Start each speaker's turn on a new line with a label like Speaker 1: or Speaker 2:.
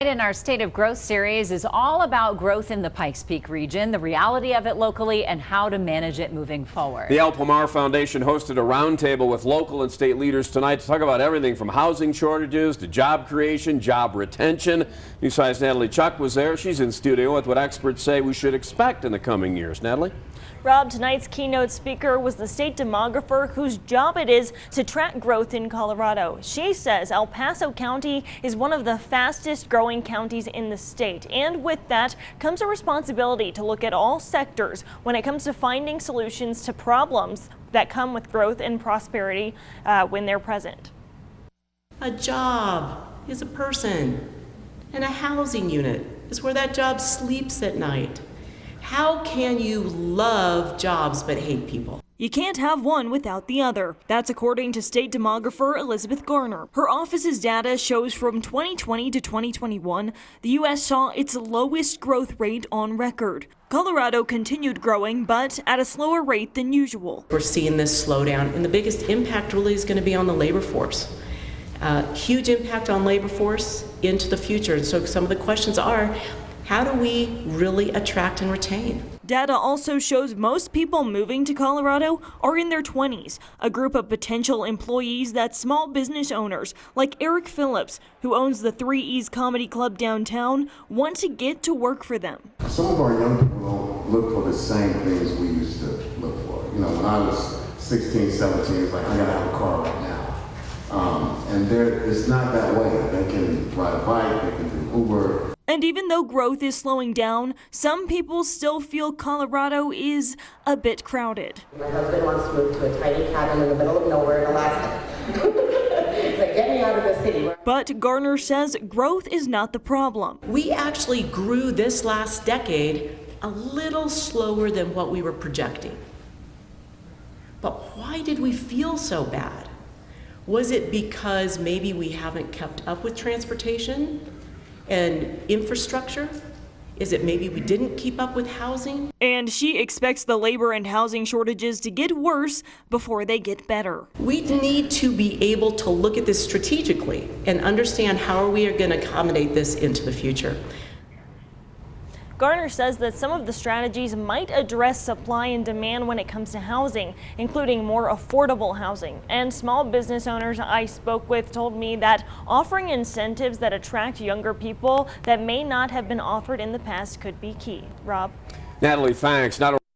Speaker 1: In our State of Growth series is all about growth in the Pikes Peak region, the reality of it locally, and how to manage it moving forward.
Speaker 2: The El Pomar Foundation hosted a roundtable with local and state leaders tonight to talk about everything from housing shortages to job creation, job retention. News 5's Natalie Chuck was there. She's in studio with what experts say we should expect in the coming years. Natalie?
Speaker 3: Rob, tonight's keynote speaker was the state demographer whose job it is to track growth in Colorado. She says El Paso County is one of the fastest growing counties in the state. And with that comes a responsibility to look at all sectors when it comes to finding solutions to problems that come with growth and prosperity when they're present.
Speaker 4: A job is a person, and a housing unit is where that job sleeps at night. How can you love jobs but hate people?
Speaker 3: You can't have one without the other. That's according to state demographer Elizabeth Garner. Her office's data shows from 2020 to 2021, the U.S. saw its lowest growth rate on record. Colorado continued growing, but at a slower rate than usual.
Speaker 4: We're seeing this slowdown, and the biggest impact really is going to be on the labor force. Huge impact on labor force into the future. And so some of the questions are, how do we really attract and retain?
Speaker 3: Data also shows most people moving to Colorado are in their 20s, a group of potential employees that small business owners like Eric Phillips, who owns the 3E's Comedy Club downtown, want to get to work for them.
Speaker 5: Some of our young people don't look for the same things we used to look for. You know, when I was 16, 17, it's like, I gotta have a car right now. And it's not that way. They can ride a bike, they can do Uber.
Speaker 3: And even though growth is slowing down, some people still feel Colorado is a bit crowded.
Speaker 6: My husband wants to move to a tiny cabin in the middle of nowhere in Alaska. It's like, get me out of the city.
Speaker 3: But Garner says growth is not the problem.
Speaker 4: We actually grew this last decade a little slower than what we were projecting. But why did we feel so bad? Was it because maybe we haven't kept up with transportation and infrastructure? Is it maybe we didn't keep up with housing?
Speaker 3: And she expects the labor and housing shortages to get worse before they get better.
Speaker 4: We need to be able to look at this strategically and understand how we are going to accommodate this into the future.
Speaker 3: Garner says that some of the strategies might address supply and demand when it comes to housing, including more affordable housing. And small business owners I spoke with told me that offering incentives that attract younger people that may not have been offered in the past could be key. Rob?
Speaker 2: Natalie, thanks. Not